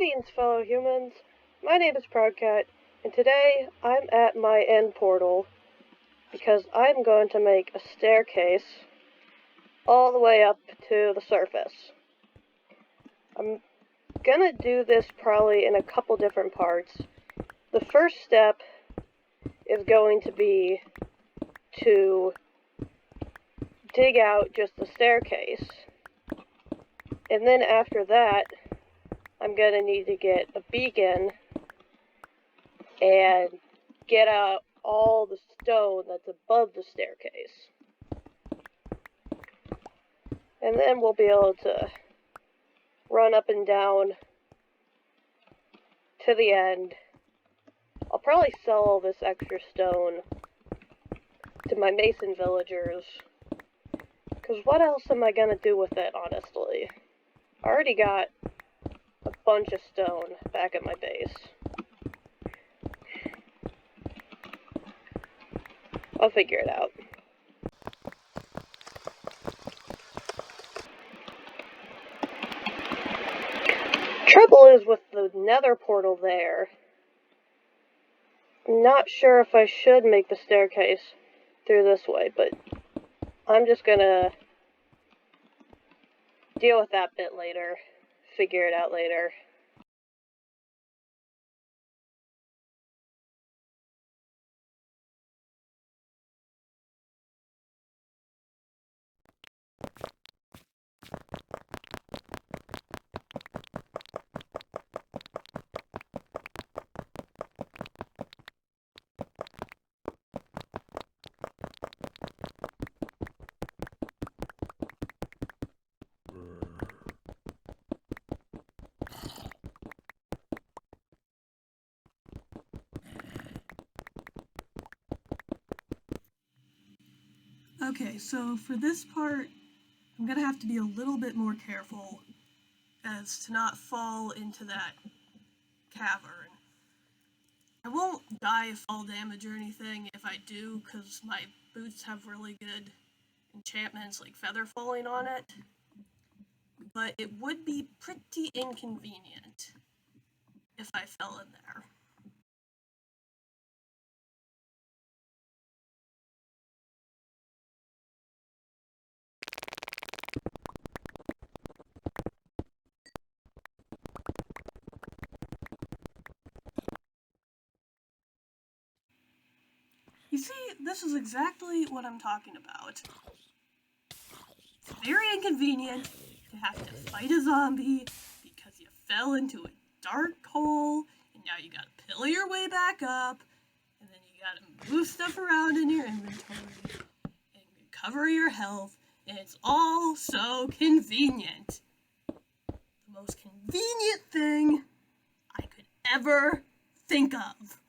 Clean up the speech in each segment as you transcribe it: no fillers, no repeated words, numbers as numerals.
Greetings, fellow humans. My name is Proudcat, and today I'm at my end portal because I'm going to make a staircase all the way up to the surface. I'm gonna do this probably in a couple different parts. The first step is going to be to dig out just the staircase. And then after that, I'm gonna need to get a beacon and get out all the stone that's above the staircase. And then we'll be able to run up and down to the end. I'll probably sell all this extra stone to my mason villagers, because what else am I gonna do with it, honestly? I already got a bunch of stone back at my base. I'll figure it out. Trouble is with the nether portal there. I'm not sure if I should make the staircase through this way, but I'm just gonna deal with that bit later. Figure it out later. Okay, so for this part, I'm gonna have to be a little bit more careful as to not fall into that cavern. I won't die of fall damage or anything if I do, because my boots have really good enchantments like feather falling on it, but it would be pretty inconvenient if I fell in there. You see, this is exactly what I'm talking about. It's very inconvenient to have to fight a zombie because you fell into a dark hole, and now you gotta pillar your way back up, and then you gotta move stuff around in your inventory, and recover your health, and it's all so convenient. The most convenient thing I could ever think of.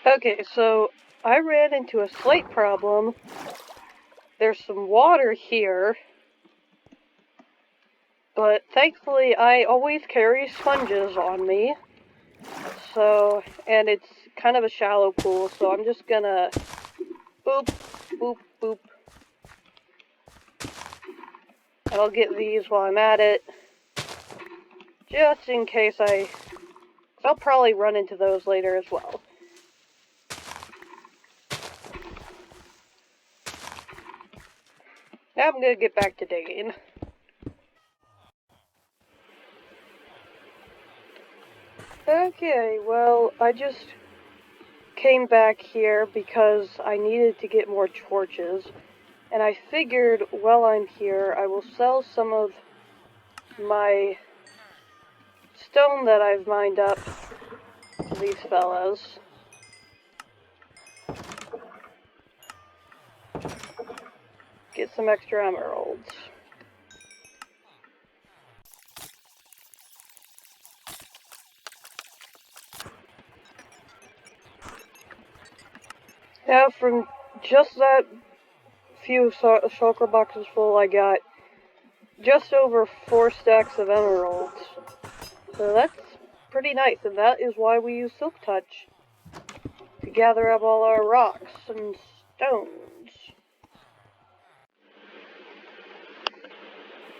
Okay, so I ran into a slight problem. There's some water here, but thankfully I always carry sponges on me. So, and it's kind of a shallow pool, so I'm just gonna boop, boop, boop. And I'll get these while I'm at it, just in case I'll probably run into those later as well. Now I'm gonna get back to digging. Okay, well, I just came back here because I needed to get more torches, and I figured while I'm here I will sell some of my stone that I've mined up to these fellas. Get some extra emeralds. Now from just that few shulker boxes full, I got just over 4 stacks of emeralds. So that's pretty nice, and that is why we use Silk Touch. To gather up all our rocks and stones.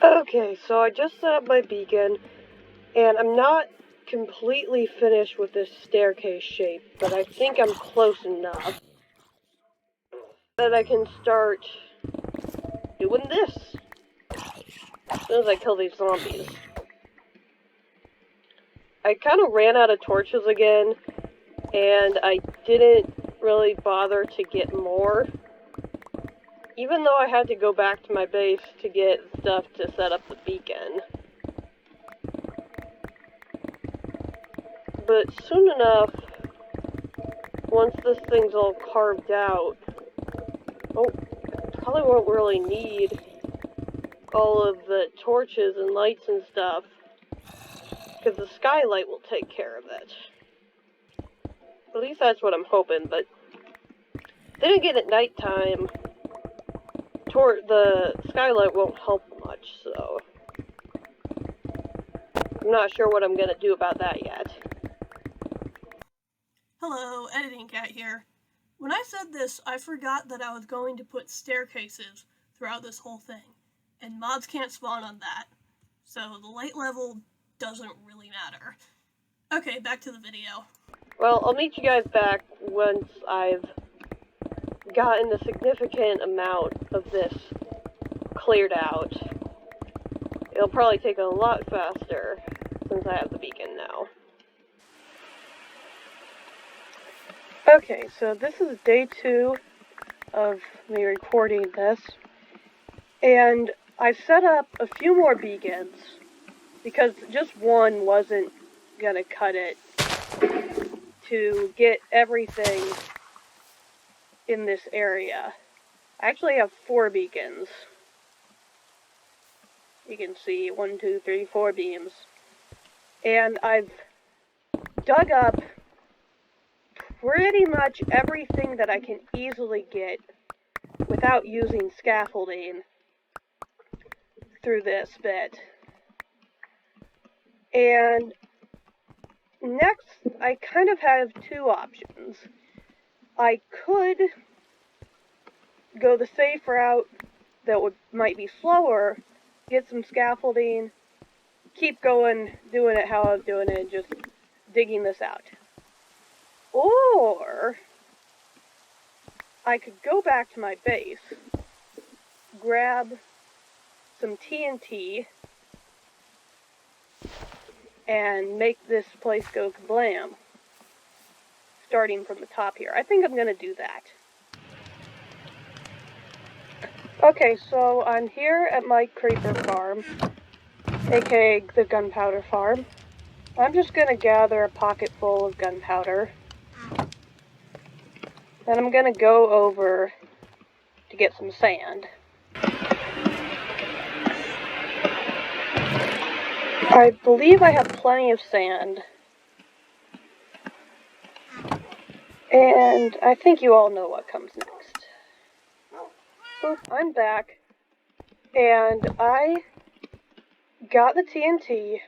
Okay, so I just set up my beacon, and I'm not completely finished with this staircase shape, but I think I'm close enough that I can start doing this as soon as I kill these zombies. I kind of ran out of torches again, and I didn't really bother to get more, even though I had to go back to my base to get stuff to set up the beacon. But soon enough, once this thing's all carved out, probably won't really need all of the torches and lights and stuff, because the skylight will take care of it. At least that's what I'm hoping, but then again at nighttime, the skylight won't help much, so I'm not sure what I'm gonna do about that yet. Hello, Editing Cat here. When I said this, I forgot that I was going to put staircases throughout this whole thing, and mobs can't spawn on that, so the light level doesn't really matter. Okay, back to the video. Well, I'll meet you guys back once I've gotten a significant amount of this cleared out. It'll probably take a lot faster since I have the beacon now. Okay, so this is day 2 of me recording this, and I've set up a few more beacons because just one wasn't gonna cut it to get everything in this area. I actually have 4 beacons. You can see 1, 2, 3, 4 beams. And I've dug up pretty much everything that I can easily get without using scaffolding through this bit. And next, I kind of have 2 options. I could go the safe route that might be slower, get some scaffolding, keep going, doing it how I was doing it, just digging this out. Or I could go back to my base, grab some TNT, and make this place go kablam, starting from the top here. I think I'm going to do that. Okay, so I'm here at my creeper farm, aka the gunpowder farm. I'm just going to gather a pocket full of gunpowder. Then I'm going to go over to get some sand. I believe I have plenty of sand. And I think you all know what comes next. Oop, I'm back. And I got the TNT.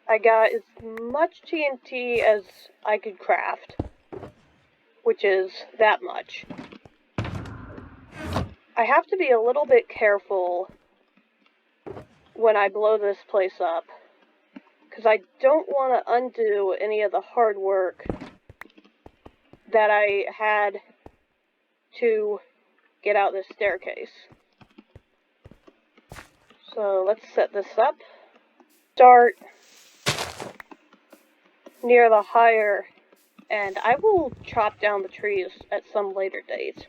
I got as much TNT as I could craft, which is that much. I have to be a little bit careful when I blow this place up, because I don't want to undo any of the hard work that I had to get out this staircase. So let's set this up. Start near the higher end. I will chop down the trees at some later date.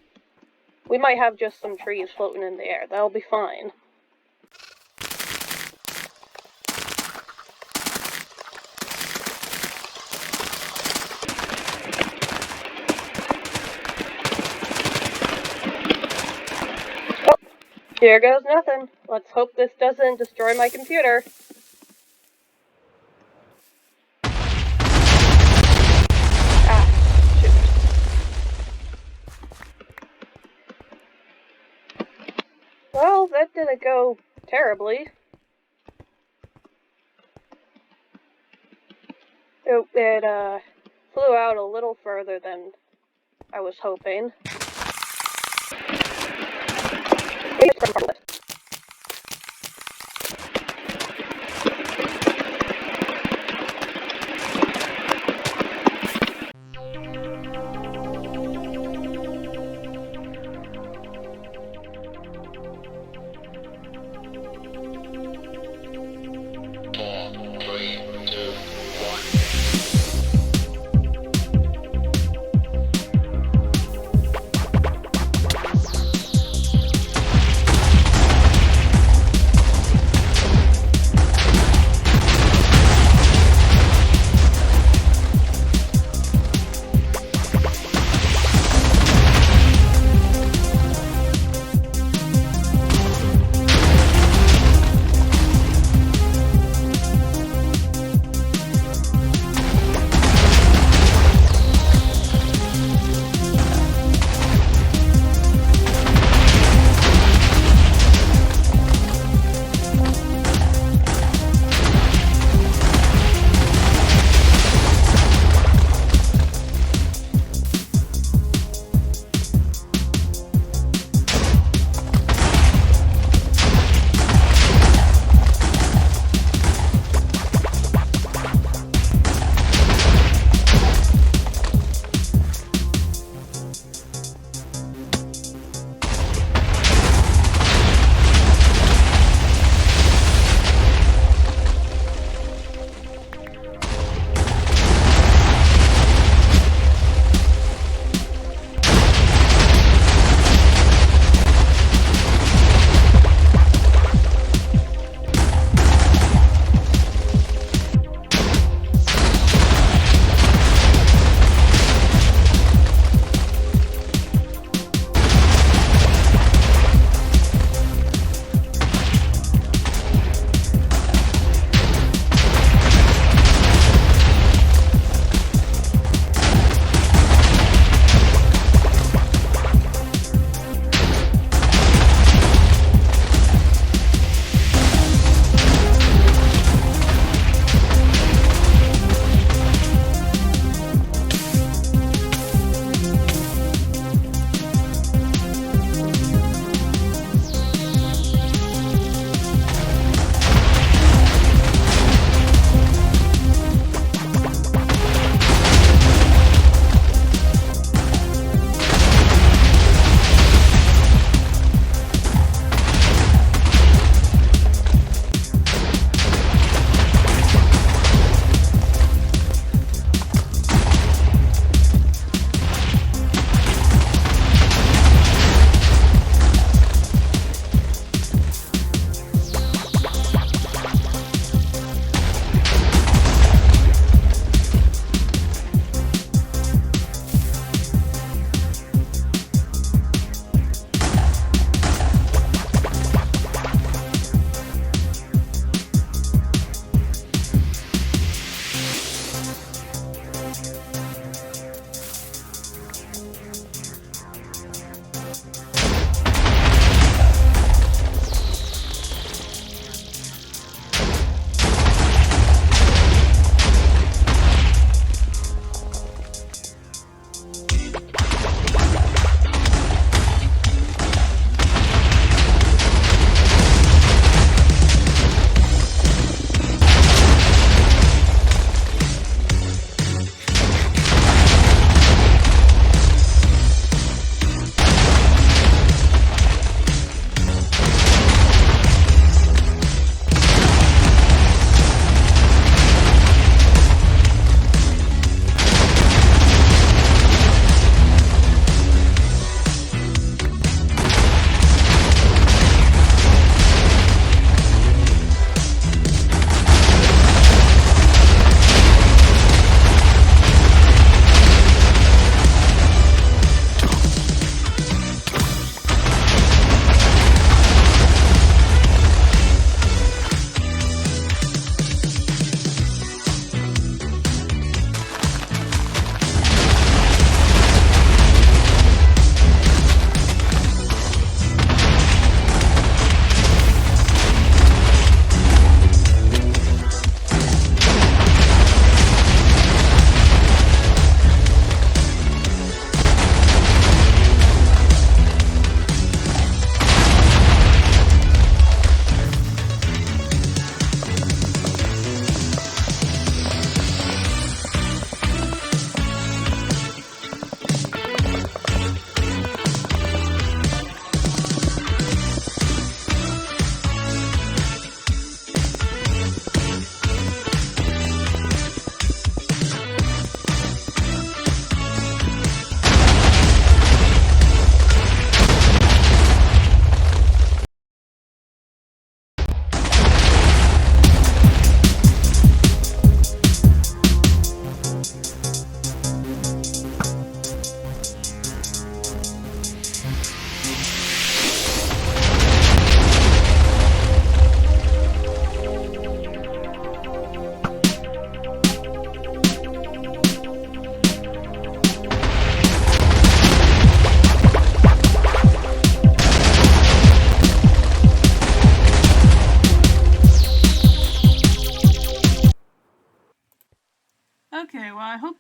We might have just some trees floating in the air. That'll be fine. Here goes nothing. Let's hope this doesn't destroy my computer. Ah, shoot. Well, that didn't go terribly. It flew out a little further than I was hoping.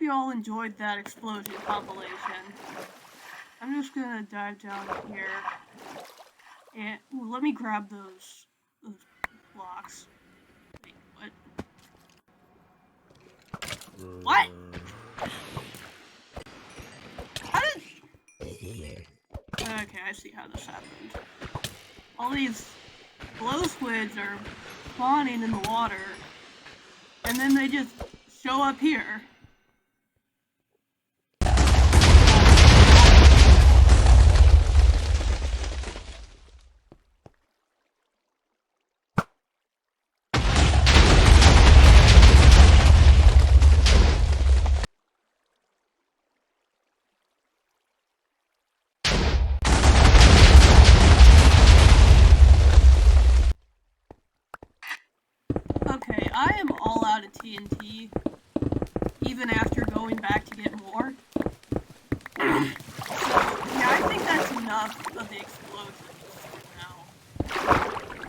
you all enjoyed that explosion compilation. I'm just gonna dive down here. And ooh, let me grab those blocks. Wait, what? What? How did... Okay, I see how this happened. All these glow squids are spawning in the water, and then they just show up here. Okay, I am all out of TNT, even after going back to get more. So, yeah, I think that's enough of the explosions for now.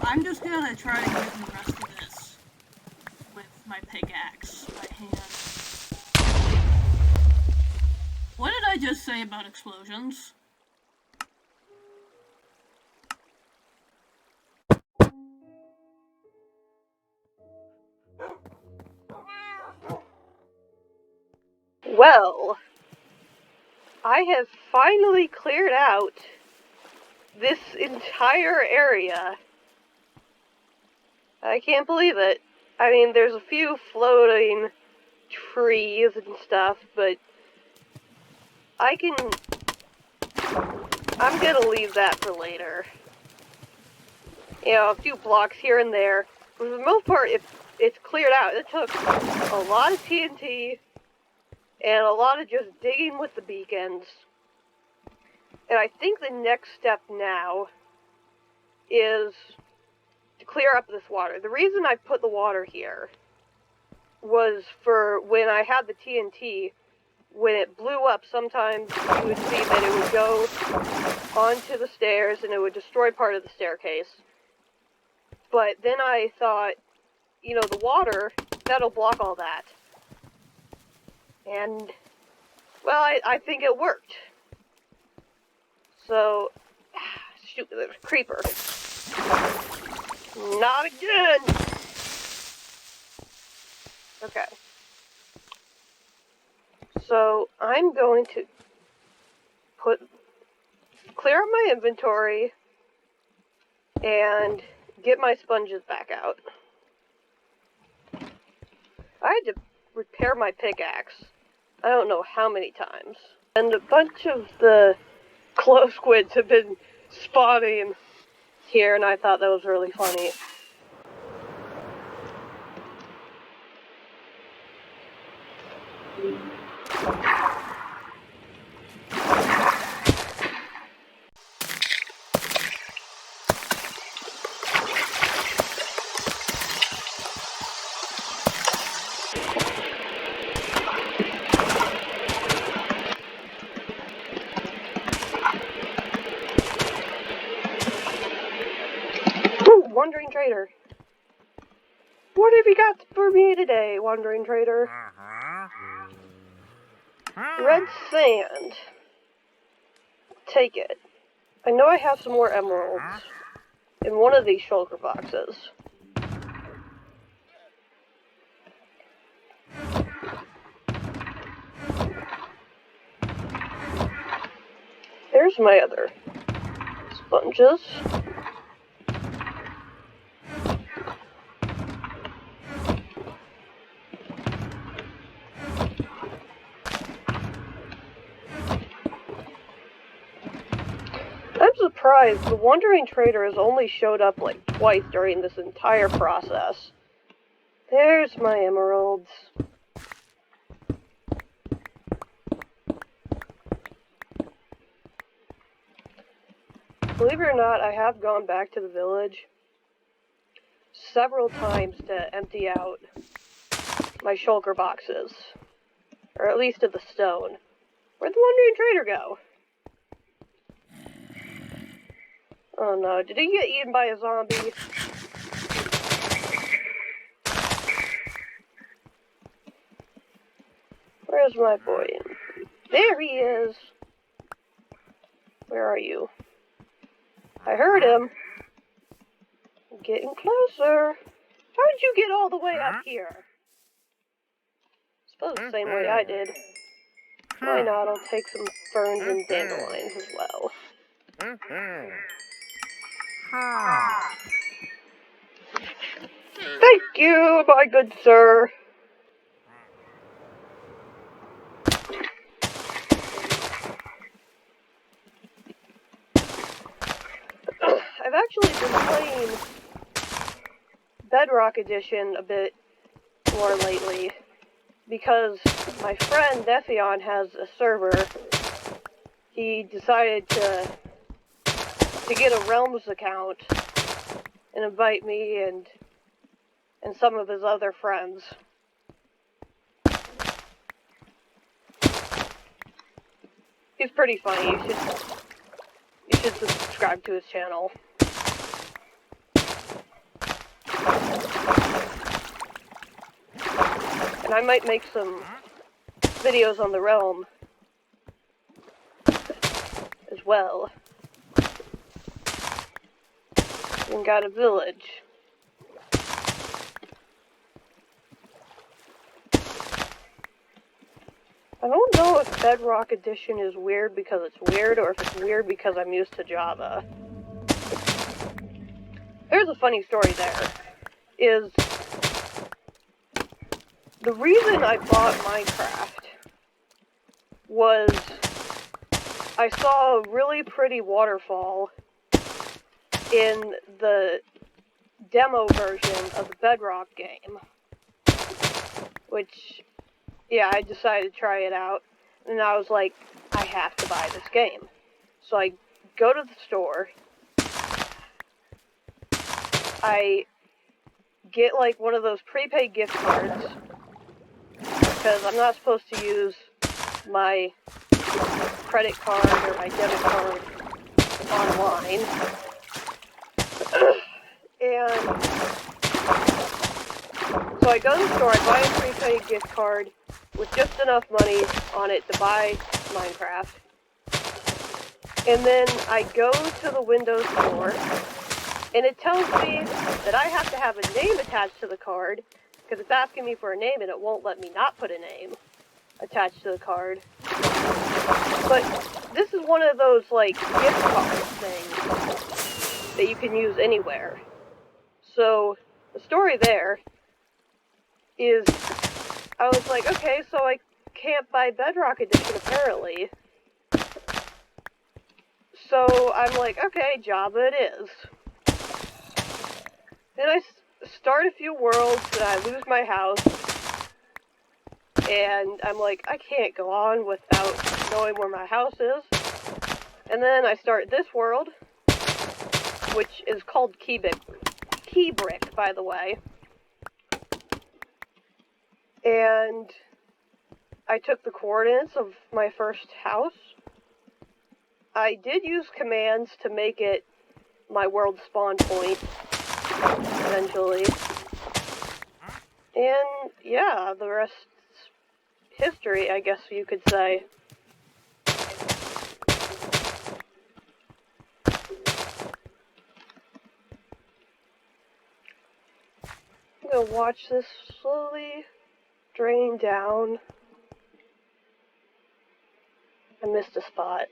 I'm just gonna try to get the rest of this with my pickaxe by hand. What did I just say about explosions? Well, I have finally cleared out this entire area. I can't believe it. I mean, there's a few floating trees and stuff, but I'm gonna leave that for later. You know, a few blocks here and there. For the most part, it's cleared out. It took a lot of TNT and a lot of just digging with the beacons. And I think the next step now is to clear up this water. The reason I put the water here was for when I had the TNT, when it blew up, sometimes you would see that it would go onto the stairs and it would destroy part of the staircase. But then I thought, you know, the water, that'll block all that. And, well, I think it worked. So, shoot, there's a creeper. Not again! Okay. So, I'm going to clear up my inventory and get my sponges back out. I had to repair my pickaxe. I don't know how many times. And a bunch of the glow squids have been spawning here, and I thought that was really funny. Ooh, Wandering Trader. What have you got for me today, Wandering Trader? Red sand. Take it. I know I have some more emeralds in one of these shulker boxes. There's my other sponges. I'm surprised the Wandering Trader has only showed up like twice during this entire process. There's my emeralds. Believe it or not, I have gone back to the village several times to empty out my shulker boxes. Or at least at the stone. Where'd the Wandering Trader go? Oh no, did he get eaten by a zombie? Where Where's my boy? There he is! Where are you? I heard him. I'm getting closer. How did you get all the way up here? Suppose the same way I did. Why not? I'll take some ferns and dandelions as well. Thank you, my good sir. I've actually been playing Bedrock Edition a bit more lately because my friend Nephion has a server. He decided to get a Realms account and invite me and some of his other friends. He's pretty funny. You should subscribe to his channel. And I might make some videos on the Realm as well. And got a village. I don't know if Bedrock Edition is weird because it's weird, or if it's weird because I'm used to Java. There's a funny story there. Is the reason I bought Minecraft was I saw a really pretty waterfall in the demo version of the Bedrock game, which, yeah, I decided to try it out, and I was like, I have to buy this game. So I go to the store, I get like one of those prepaid gift cards, because I'm not supposed to use my credit card or my debit card online. And so I go to the store, I buy a prepaid gift card with just enough money on it to buy Minecraft. And then I go to the Windows Store, and it tells me that I have to have a name attached to the card, because it's asking me for a name and it won't let me not put a name attached to the card. But this is one of those, like, gift card things that you can use anywhere. So, the story there is, I was like, okay, so I can't buy Bedrock Edition apparently. So I'm like, okay, Java it is. Then I start a few worlds and I lose my house. And I'm like, I can't go on without knowing where my house is. And then I start this world, which is called KeyBrick, by the way. And I took the coordinates of my first house. I did use commands to make it my world spawn point, eventually. And yeah, the rest's history, I guess you could say. I'm gonna watch this slowly drain down. I missed a spot.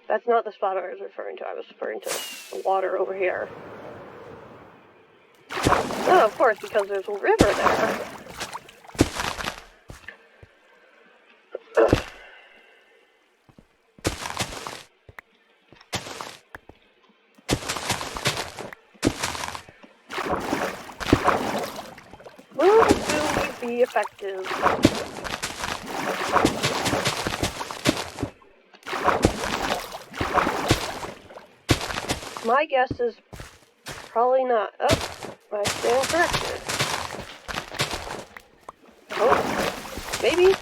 That's not the spot I was referring to. I was referring to the water over here. Oh, of course, because there's a river there. Will soon be effective. My guess is probably not. Oh, I stand corrected. Oh, maybe.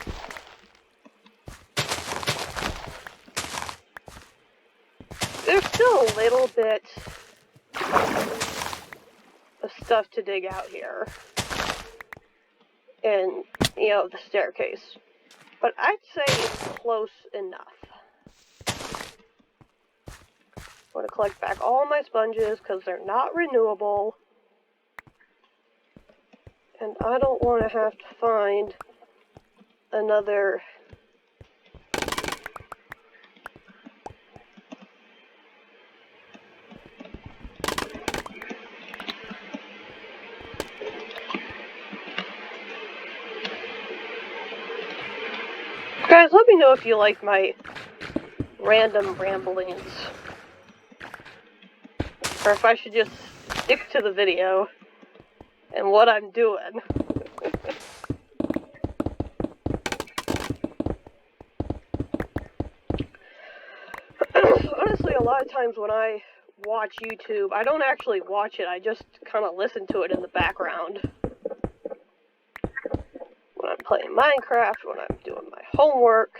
There's still a little bit of stuff to dig out here. And the staircase. But I'd say it's close enough. I'm going to collect back all my sponges because they're not renewable. And I don't want to have to find another... Guys, let me know if you like my random ramblings. Or if I should just stick to the video and what I'm doing. Honestly, a lot of times when I watch YouTube, I don't actually watch it, I just kind of listen to it in the background. When I'm playing Minecraft, when I'm doing my homework.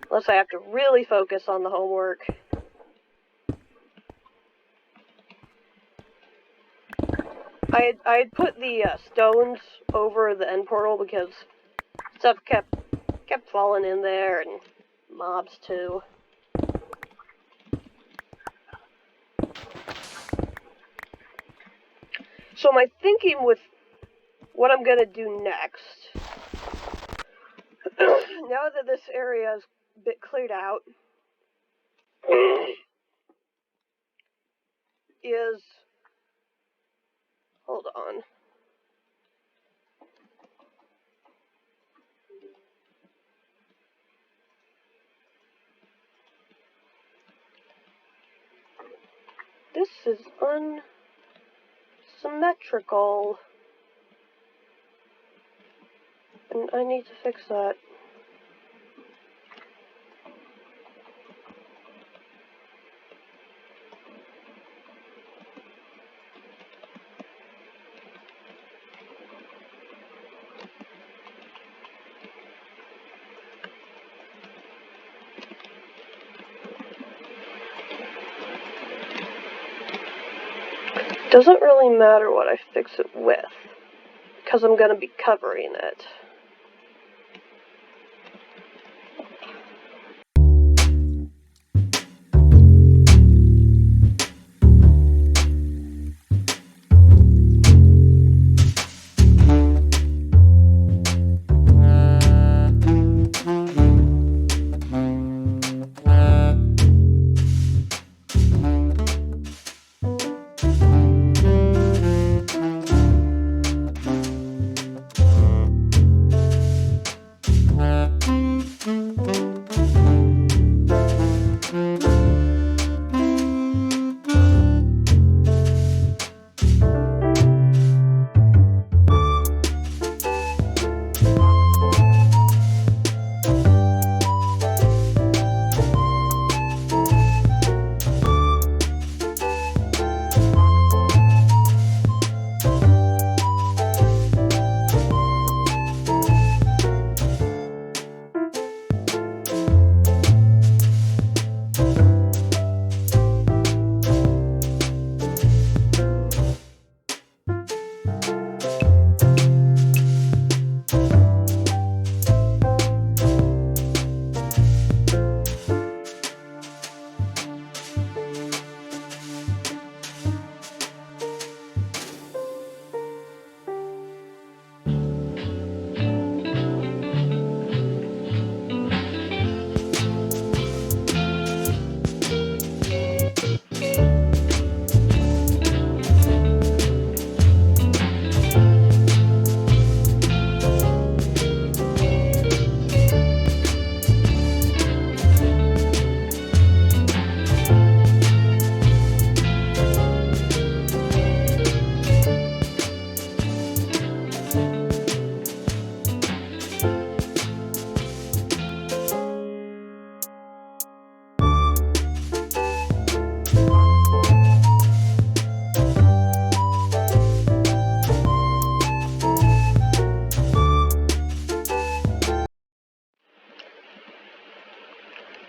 Unless I have to really focus on the homework. I had put the stones over the end portal because stuff kept falling in there, and mobs too. So my thinking with what I'm gonna do next, now that this area is a bit cleared out, is, hold on. This is unsymmetrical. And I need to fix that. Doesn't really matter what I fix it with, because I'm going to be covering it.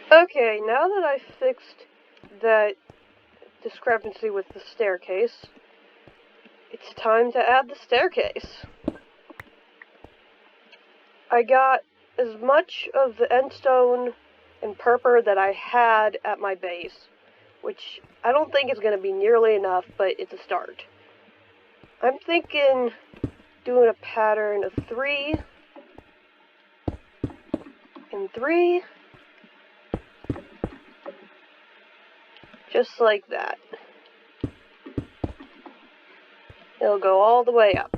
Okay, now that I fixed that discrepancy with the staircase, it's time to add the staircase. I got as much of the endstone and purpur that I had at my base, which I don't think is going to be nearly enough, but it's a start. I'm thinking doing a pattern of 3 and 3, just like that. It'll go all the way up.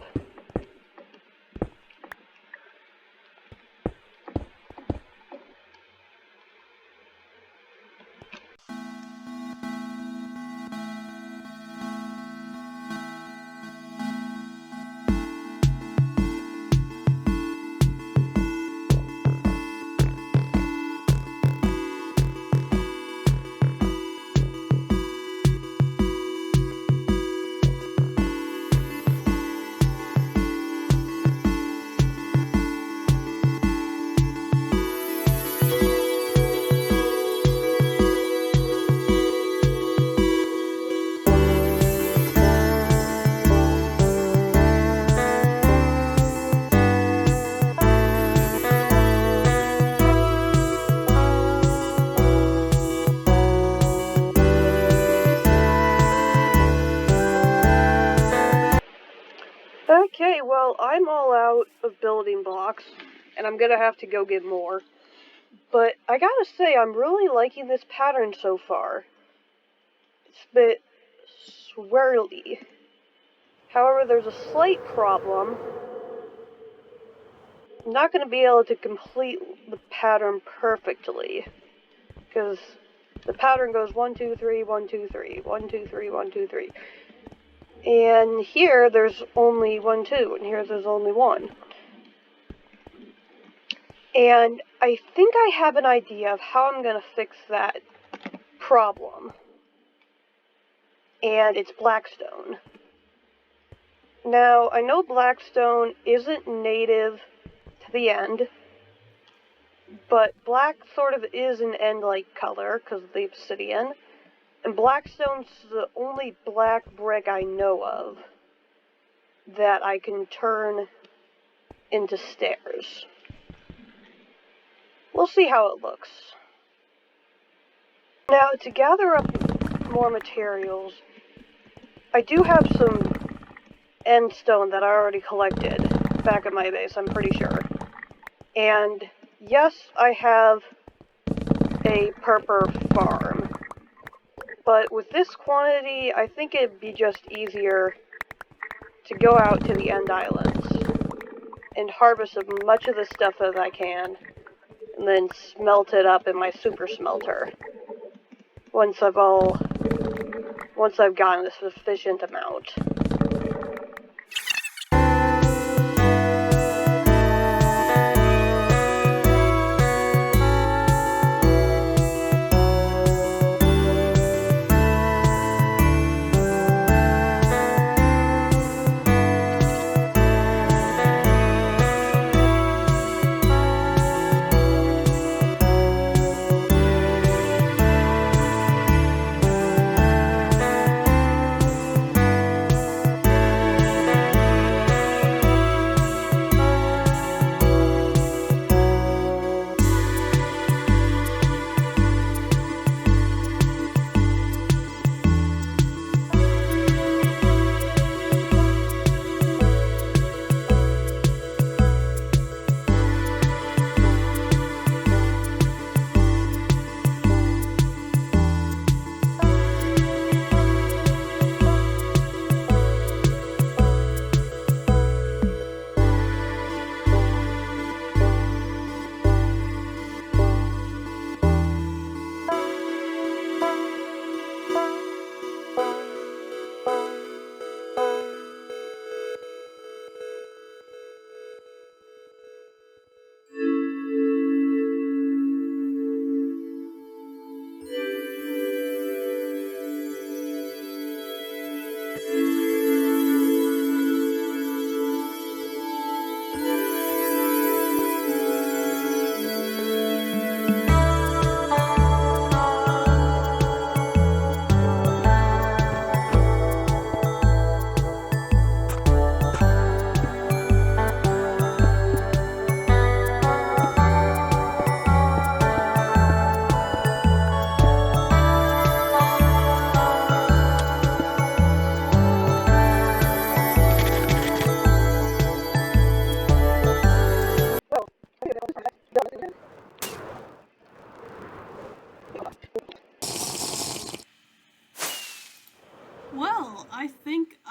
Okay, well, I'm all out of building blocks, and I'm gonna have to go get more. But I gotta say, I'm really liking this pattern so far. It's a bit swirly. However, there's a slight problem. I'm not gonna be able to complete the pattern perfectly, because the pattern goes 1, 2, 3, 1, 2, 3, 1, 2, 3, 1, 2, 3. And here there's only 1, 2, and here there's only 1. And I think I have an idea of how I'm going to fix that problem. And it's blackstone. Now, I know blackstone isn't native to the end, but black sort of is an end-like color because of the obsidian. And blackstone's the only black brick I know of that I can turn into stairs. We'll see how it looks. Now, to gather up more materials, I do have some end stone that I already collected back at my base, I'm pretty sure. And yes, I have a purpur farm. But with this quantity, I think it'd be just easier to go out to the end islands and harvest as much of the stuff as I can, and then smelt it up in my super smelter once I've gotten a sufficient amount.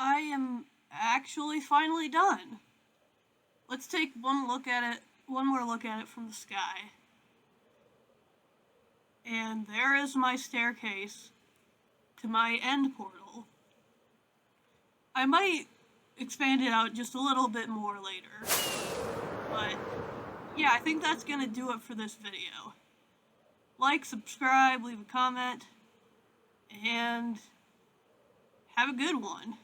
I am actually finally done. Let's take one more look at it from the sky. And there is my staircase to my end portal. I might expand it out just a little bit more later. But yeah, I think that's gonna do it for this video. Like, subscribe, leave a comment, and have a good one.